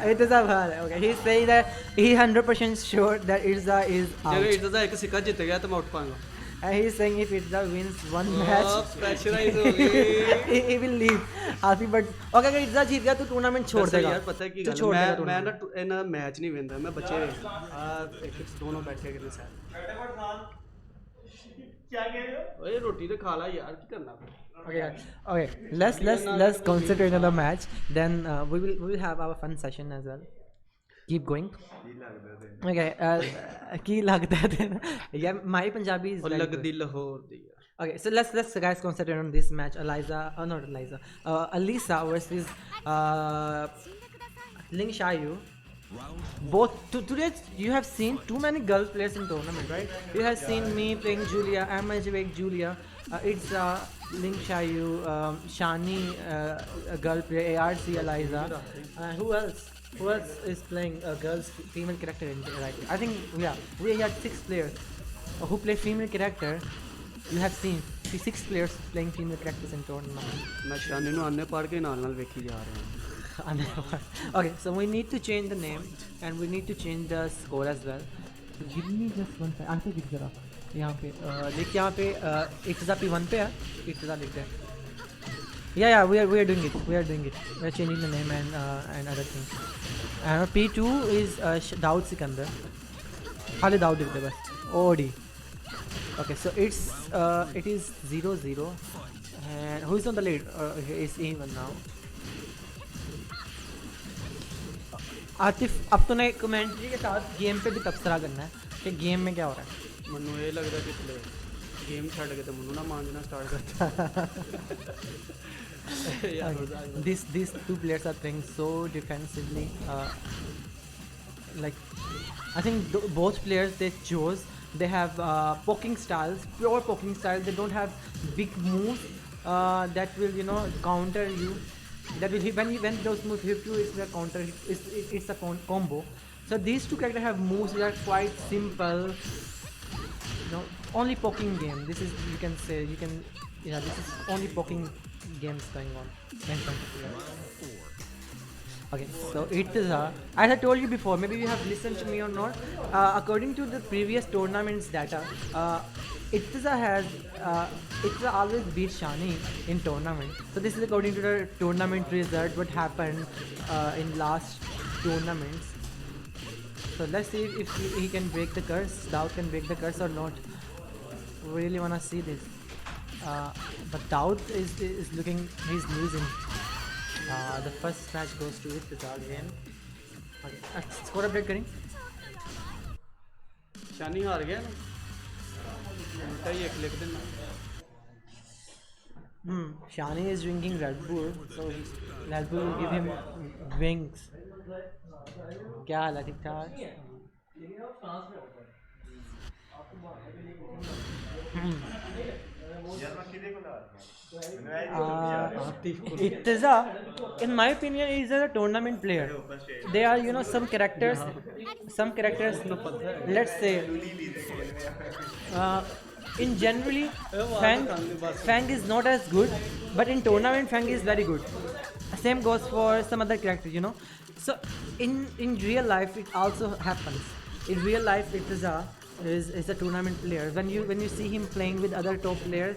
Irtaza बाहर है. Okay, he's saying that he 100% sure that Irza is out. अगर इर्तजा एक सिक्का जीत गया तो मैं उठ पाऊंगा. And he's saying if Irza wins one match, pressurise हो गई. he will leave. Asif, but okay, अगर Irza जीत गया तो टूर्नामेंट छोड़ दरअसल देगा. यार पता है की तो गल छोड़ देगा मैं tournament. ना ਇਹਨਾਂ ਮੈਚ ਨਹੀਂ ਵੇਂਦਾ ਮੈਂ ਬੱਚੇ ਇੱਕ दोनों बैठे कितने साथ. क्या कह रहे हो? ओए रोटी तो खा ला यार की करना फिर. Okay. Let's concentrate on the match. Then we will have our fun session as well. Keep going. Okay. की लगता है yeah, my Punjabi is और very लगदी good. लाहौर दी यार. Okay, so let's guys concentrate on this match. Alisa versus Ling Xiaoyu. Both today you have seen too many girl players in tournament, right? You have seen me playing Julia, Amajvek Julia, it's Ling Xiaoyu, Shani, a girl player, ARC Eliza. Who else is playing a girl's female character in right? I think we had 6 players who play female character. You have seen 6 players playing female characters in tournament. मैं शानी ਨੂੰ ਆਨੇ ਪੜ ਕੇ ਨਾਲ ਵੇਖੀ ਜਾ ਰਿਹਾ ਹਾਂ. Okay, so we need to change the name and we need to change the score as well. So give me just one second. Answer लिख जरा यहाँ पे देख यहाँ पे इर्तजा P1 पे है. इर्तजा लिख दे. Yeah, we are doing it. We are changing the name and other things. And P2 is Daud Sikandar. खाली Daud लिख दे बस. OD. Okay, so it is 0-0 and who is on the lead? It's even now. Atif अब तूने commentary के साथ game पे भी तबसरा करना है कि गेम में क्या हो रहा है. ਮੈਨੂੰ ਇਹ ਲੱਗਦਾ ਕਿ गेम ਛੱਡ ਕੇ ਤੇ ਮੈਨੂੰ ਨਾ ਮਾਂਜਣਾ ਸਟਾਰਟ ਕਰਤਾ. These two players are playing so defensively. Like I think both players they chose, they have poking styles, pure poking styles. They don't have big moves that will counter you. That will when those moves hit you, it's a counter. It's a combo. So these two characters have moves that are quite simple. Only poking game. This is this is only poking games going on. Okay, so Irtaza, as I told you before, maybe you have listened to me or not. According to the previous tournaments data, Irtaza always beat Shani in tournament. So this is according to the tournament result, what happened in last tournaments. So let's see if he can break the curse. Daud can break the curse or not. We really wanna see this. But Daud is looking, he's losing. The first match goes to Irtaza again. Okay, score update करें. शानी हार गया ना. उल्टा ही एक लिख देना. Shani is drinking Red Bull, so Red Bull will give him wings. क्या हाल है, ठीक ठाक? Irtaza, in my opinion, is a tournament player. They are, some characters. Let's say, in generally, Fang is not as good, but in tournament, Fang is very good. Same goes for some other characters, So in real life, it also happens. In real life, Irtaza is a tournament player. When you see him playing with other top players,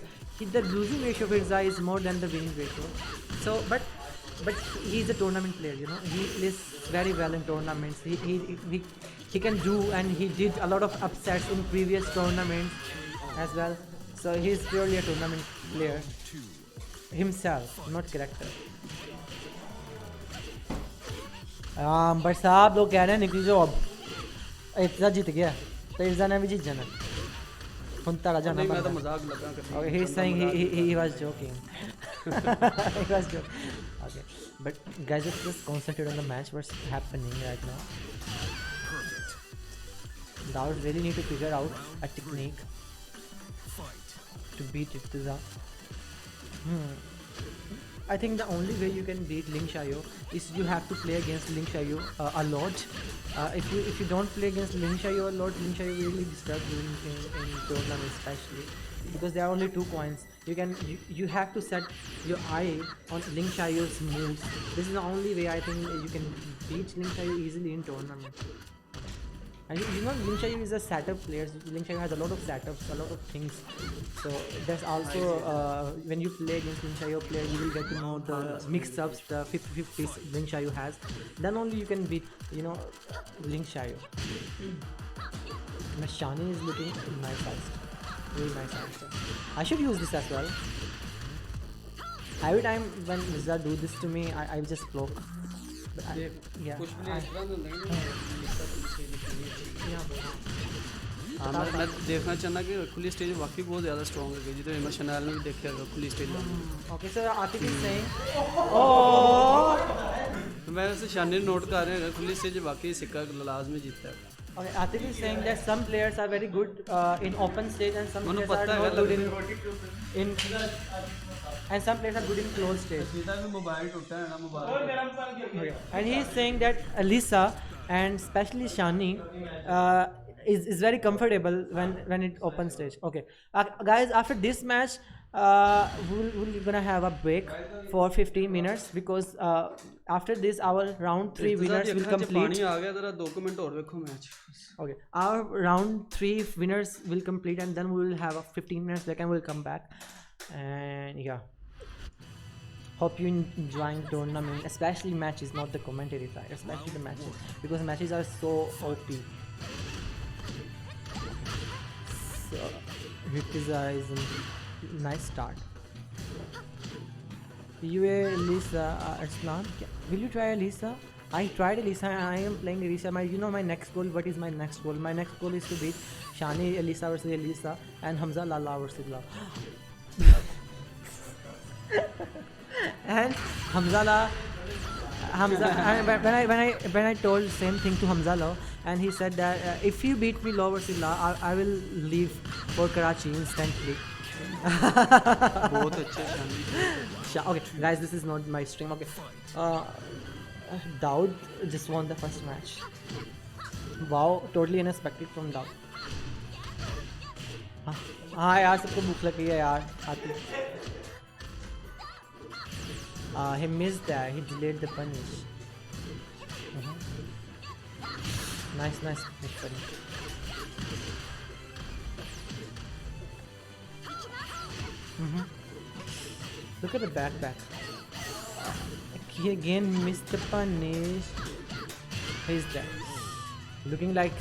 the losing ratio of Irtaza is more than the winning ratio. So, but he's a tournament player. He plays very well in tournaments. He can do, and he did a lot of upsets in previous tournaments as well. So he's purely a tournament player himself, not character. But साहब लोग कह रहे हैं निकल जाओ अब. इर्तजा जीत गया तो इर्तजा ने भी जीत जाना. तारा जाना. मैं तो मजाक लगा कर. Okay, he's saying he was joking. He was joking. Okay, but guys, let's just concentrate on the match. What's happening right now? Daud really need to figure out a technique to beat Irtaza. I think the only way you can beat Ling Xiaoyu is you have to play against Ling Xiaoyu a lot. If you don't play against Ling Xiaoyu a lot, Ling Xiaoyu really disturbs you in tournaments, especially because there are only 2 coins. you have to set your eye on Ling Xiao's moves. This is the only way I think you can beat Ling Xiao easily in tournament. And you know, Ling Xiao is a setup player. Ling Xiao has a lot of setups, a lot of things. So there's also when you play against Ling Xiao player, you will get to know the mix-ups, the 50-50s Ling Xiao has. Then only you can beat, you know, Ling Xiao. My Shani is looking nice also. Really nice also. I should use this as well. Every time when Lisa do this to me, I just block. But yeah. कुछ भी इस तरह होंगे हाँ, मैं देखना चाहना कि खुली स्टेज वाकई बहुत ज़्यादा स्ट्रॉन्ग है जिधर हिम्मत शनाल ने भी देखा है खुली stage Okay, so Atif is saying, oh. तो मैं उसे शानी नोट कर रहा हूँ खुली स्टेज वाकई सिक्का लाजमी जीतता है Okay, Atif is saying that some players are very good in open stage and some उन्हें players are पता है not good in and some players are good in closed stage. Mobile टूटा है ना mobile Okay. And he is saying that Alisa and especially Shani is very comfortable when it open stage. Okay, guys, after this match, we're gonna have a break for 15 minutes because after this our round 3 winners will complete. आ गया जरा 2 minute और देखो match Okay, our round 3 winners will complete and then we will have a 15 minutes break and we'll come back. And yeah, hope you enjoying tournament, especially matches, not the commentary side, especially the matches because the matches are so OP. So Ritiza is a nice start. You Elisa Arslan, will you try Elisa? I tried Elisa and I am playing Elisa. You know my next goal. What is my next goal? My next goal is to beat Shani Elisa versus Elisa and Hamza Lala versus Lala. And Hamza when I told same thing to Hamza Law and he said that if you beat me Law versus Law, I will leave for Karachi instantly. बहुत अच्छे शानी Okay, guys, this is not my stream. Okay, Daud just won the first match. Wow, totally unexpected from Daud. हाँ यार सबको भूख लगी है यार आती he missed that, he delayed the punish. Nice punish. Look at the backpack. He again missed the punish. He's dead. Looking like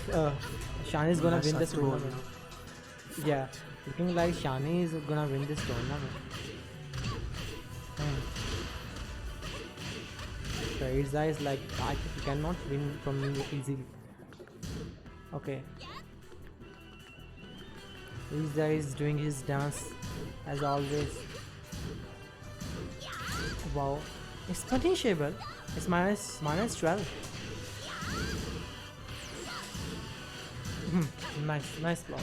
Shani is gonna win this tournament. Yeah, looking like Shani is gonna win this tournament. Reza is like, I cannot win from me easily. Okay. Reza is doing his dance as always. Wow. It's punishable. It's minus 12. Nice block.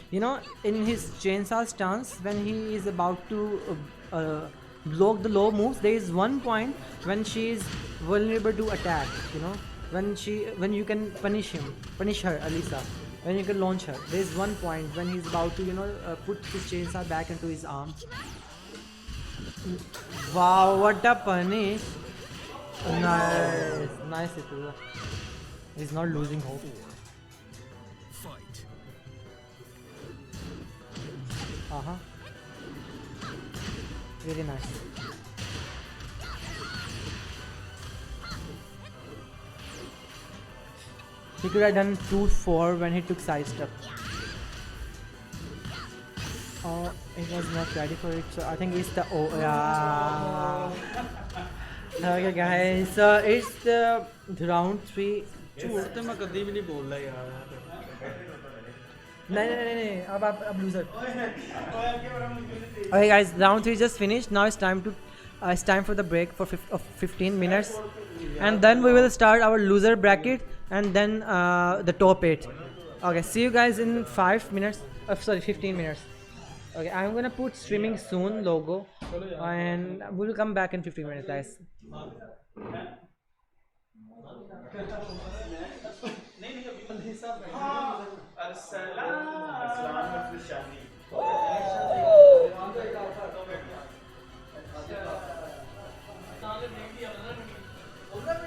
You know, in his chainsaw stance, when he is about to block the low moves, there is one point when she is vulnerable to attack. You know, when you can punish her, Alisa. When you can launch her, there is one point when he's about to, you know, put his chainsaw back into his arm. Wow, what a punish! Nice it was. He's not losing hope. Very nice. He could have done 2-4 when he took side step. Oh, he was not ready for it, so I think it's the yeah. Okay guys, so it's the round 3. झूठ तो मैं कभी भी नहीं बोल रहा यार नहीं अब loser. Okay guys, round 3 just finished. Now it's time for the break for 15 minutes, and then we will start our loser bracket and then the top 8. Okay, see you guys in 5 minutes. Sorry, 15 minutes. Okay, I'm gonna put streaming soon logo, and we'll come back in 15 minutes, guys. Arsalan versus Shani.